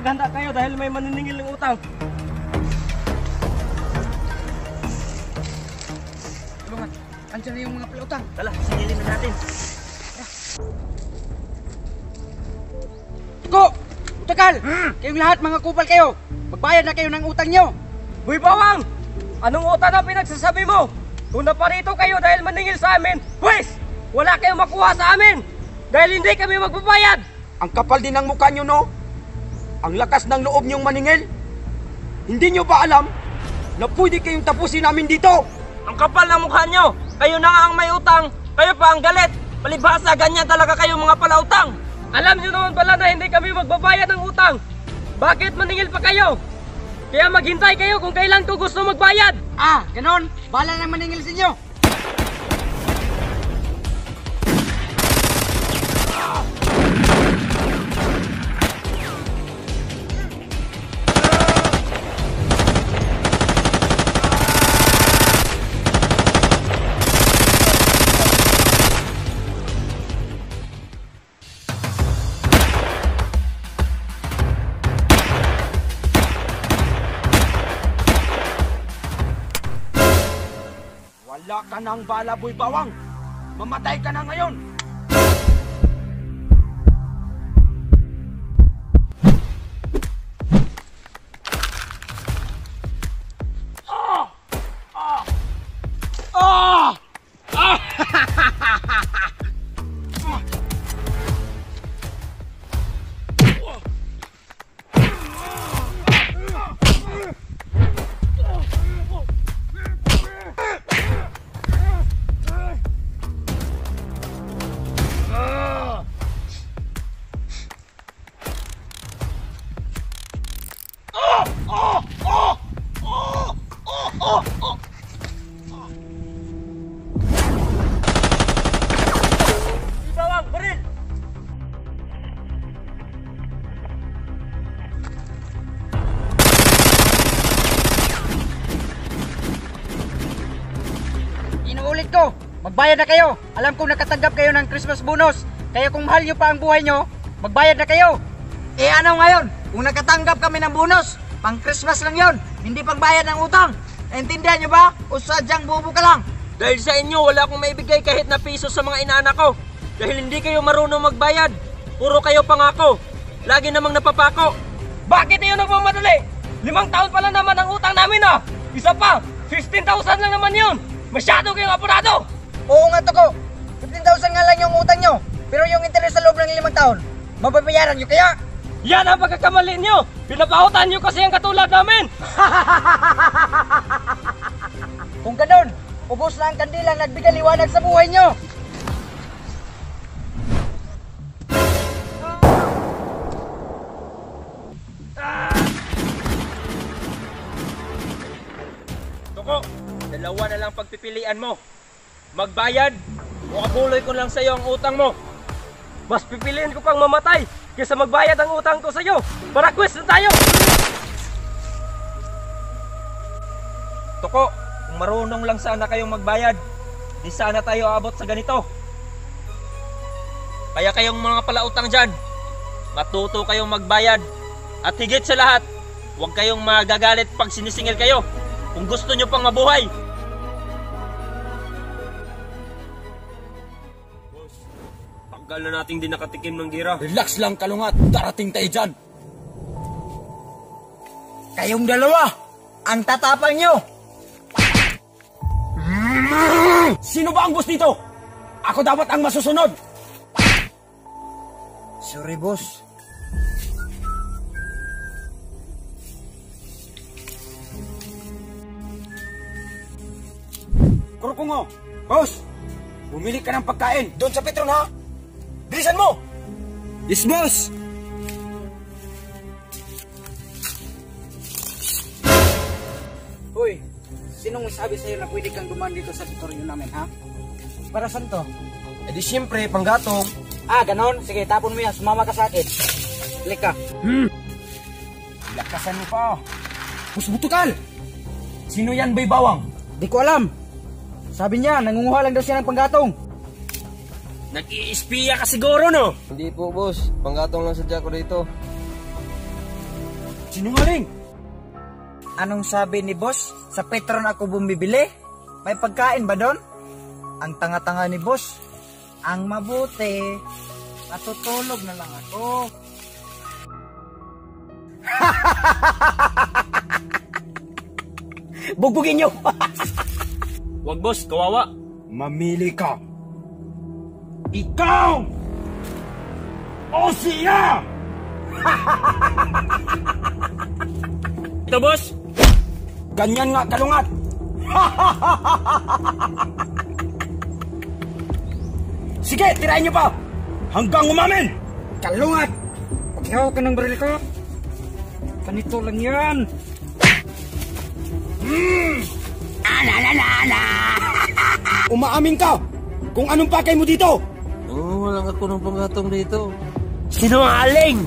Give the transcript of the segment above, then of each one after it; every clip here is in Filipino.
maghanda kayo dahil may maniningil ng utang. Tulungan, andyan na yung mga palautang. Tala, singilin na natin. Tuko! Utakal! Kayong lahat mga kupal kayo! Magbayad na kayo ng utang nyo! Boy Bawang! Anong utang na pinagsasabi mo? Kung naparito kayo dahil maningil sa amin, pwes! Wala kayong makuha sa amin! Dahil hindi kami magbabayad! Ang kapal din ng mukha nyo, no? Ang lakas ng loob nyong maningil. Hindi nyo ba alam na pwede kayong tapusin namin dito? Ang kapal ng mukha nyo! Kayo na nga ang may utang! Kayo pa ang galit! Palibhasa, ganyan talaga kayo mga palautang! Alam nyo naman pala na hindi kami magbabayad ng utang! Bakit maningil pa kayo? Kaya maghintay kayo kung kailan ko gusto magbayad! Ah, ganon! Bala nang maningil sa inyo! Wala ka ng bala, Boy Bawang. Mamatay ka na ngayon. Bawang, baril! Inuulit ko, magbayad na kayo. Alam kong nakatanggap kayo ng Christmas bonus. Kaya kung mahal nyo pa ang buhay nyo, magbayad na kayo. Eh ano ngayon? Kung nakatanggap kami ng bonus, pang Christmas lang yon, hindi pang bayad ng utang. Naintindihan nyo ba? O sadyang bobo ka lang? Dahil sa inyo, wala akong maibigay kahit na piso sa mga inaanak ko. Dahil hindi kayo marunong magbayad. Puro kayo pangako. Lagi namang napapako. Bakit kayo nagmamadali? 5 taon pa lang naman ang utang namin ah! Isa pa, 15,000 lang naman yun! Masyado kayong apurado! Oo nga Tuko, 15,000 nga lang yung utang nyo. Pero yung interest sa loob ng 5 taon, mababayaran nyo kaya? Yan ang pagkakamali nyo! Pinapahutan nyo kasi ang katulad namin! Kung ganon, ubos na ang kandilang nagbigay liwanag sa buhay nyo. Tuko, dalawa na lang pagpipilian mo. Magbayad o abuloy ko lang sa iyo ang utang mo. Mas pipiliin ko pang mamatay kaysa magbayad ang utang ko sa iyo. Para quest na tayo! Tuko, kung marunong lang sana kayong magbayad, di sana tayo abot sa ganito. Kaya kayong mga palautang dyan, matuto kayong magbayad. At higit sa lahat, huwag kayong magagalit pag sinisingil kayo kung gusto nyo pang mabuhay. Boss, tanggal na nating di nakatikim ng gira. Relax lang, Kalungat. Darating tayo dyan. Kayong dalawa, ang tatapang nyo. Sino ba ang boss dito? Ako dapat ang masusunod. Sorry boss. Kurukungo, boss, bumili ka ng pagkain. Doon sa Petron, ha? Bilisan mo! Yes, boss! Uy, sinong sabi sa'yo na pwede kang dumaan dito sa tutorial namin, ha? Para saan to? Eh di siyempre, panggatong. Ah, ganon? Sige, tapon mo yan. Sumama ka sa akin. Balik ka. Lakasan mo pa. Boss Butukal! Sino yan, Bay Bawang? Di ko alam. Sabi niya, nangunguha lang daw siya ng panggatong. Nag-iispiya ka siguro, no? Hindi po, boss. Panggatong lang sadya ko dito. Sinungaling! Anong sabi ni boss? Sa Petron ako bumibili? May pagkain ba doon? Ang tanga-tanga ni boss. Ang mabuti, matutulog na lang ako. Bugbugin nyo! Wag boss, kawawa. Mamili ka. Ikaw! O siya! Ito boss. Ganyan nga kalungat! Sige, tirahin niyo pa! Hanggang umamin! Kalungat! Pagyaw ka ng baril ko. Ganito lang yan. Umaamin ka kung anong pakay mo dito! Oo, walang ako ng panggatong dito. Sinungaling!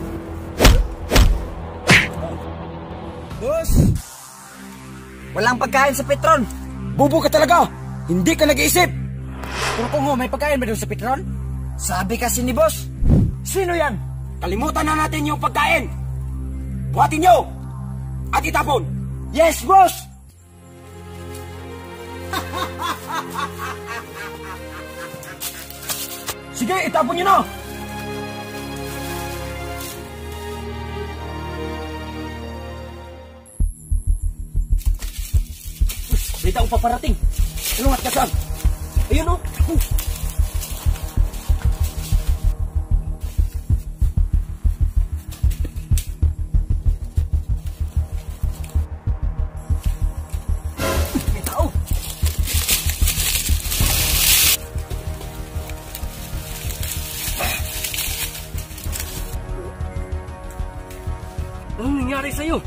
Boss! Walang pagkain sa Petron. Bubo ka talaga! Hindi ka nag-iisip! Pero kung may pagkain ba doon sa Petron? Sabi kasi ni boss. Sino yan? Kalimutan na natin yung pagkain! Buhatin nyo! At itapon! Yes, boss! Sige, itapon nyo na! Dito ako paparating. Lungat ka saan? Ayun oh. May tao! Anong nangyari sa'yo?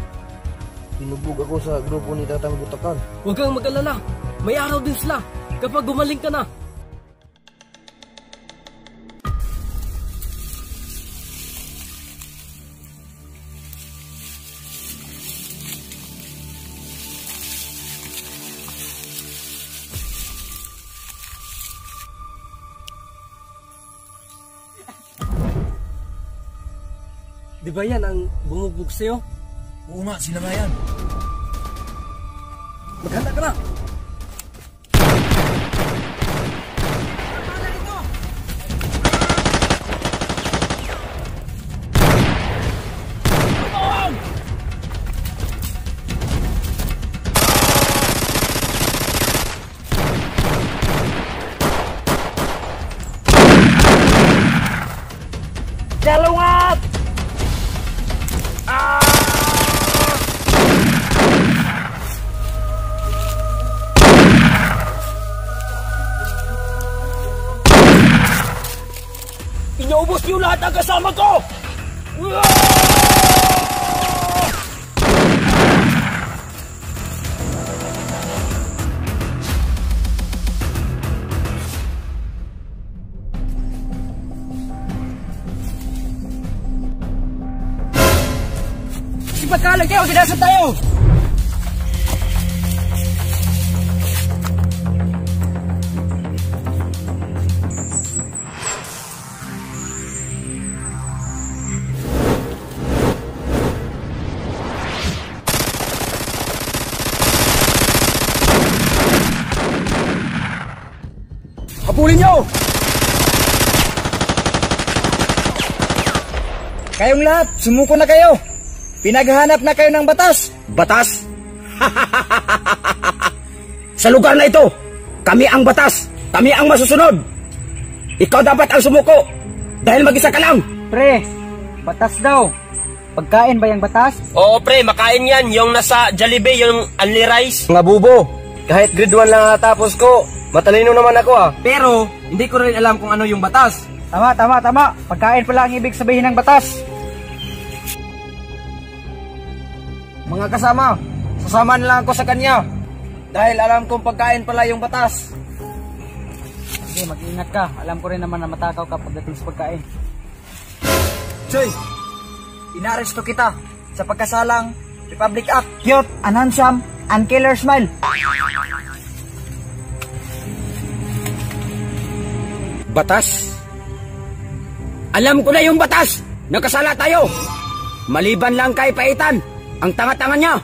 Pinubog ako sa grupo ni Tatang Butakan. Huwag kang mag-alala. May araw din sila kapag gumaling ka na. Di ba yan ang bumugbog sa'yo? Oo nga, sila nga yan. Maghanda ka na! Kalungat! Inaubos niyo lahat ang kasama ko! Sipagkalag kayo, dinasad tayo! Habulin niyo! Kayong lahat, sumuko na kayo. Pinaghahanap na kayo ng batas. Batas? Sa lugar na ito, kami ang batas. Kami ang masusunod. Ikaw dapat ang sumuko dahil mag-isa ka lang. Pre, batas daw. Pagkain ba yung batas? Oo pre, makain yan. Yung nasa Jollibee, yung only rice. Mga bubo, kahit grade 1 lang natapos ko, matalino naman ako ah. Pero, hindi ko rin alam kung ano yung batas. Tama. Pagkain pala ang ibig sabihin ng batas. Mga kasama, sasama na lang ako sa kanya. Dahil alam kong pagkain pala yung batas. Sige, mag-ingat ka. Alam ko rin naman na matakaw ka pagdating sa pagkain. Choy, inaresto kita sa pagkasalang Republic Act. Cute, and handsome, and killer smile. Batas? Alam ko na yung batas. Nakasala tayo. Maliban lang kay Paitan. Ang tanga-tanga niya!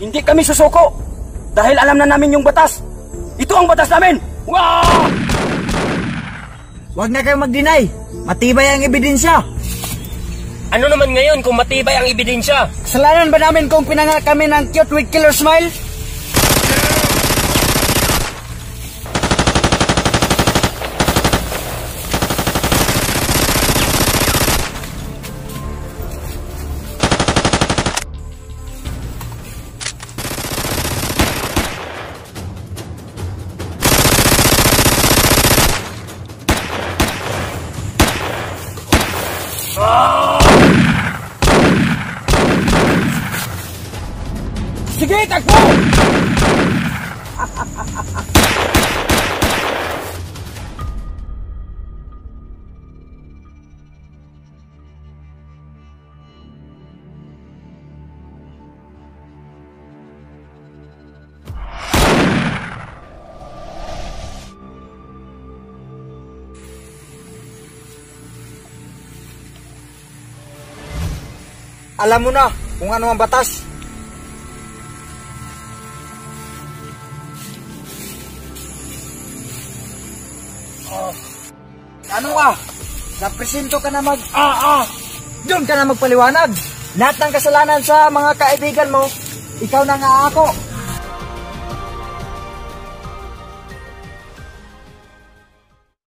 Hindi kami susuko dahil alam na namin yung batas. Ito ang batas namin! Wow! Huwag na kayong mag-deny. Matibay ang ebidensya. Ano naman ngayon kung matibay ang ebidensya? Kasalanan ba namin kung pinanganak kami ng cute with killer smile? Sige, takbo! Alam mo na kung ano ang batas. Ano ka? Napresento ka na doon ka na magpaliwanag. Lahat ng kasalanan sa mga kaibigan mo, ikaw na nga ako.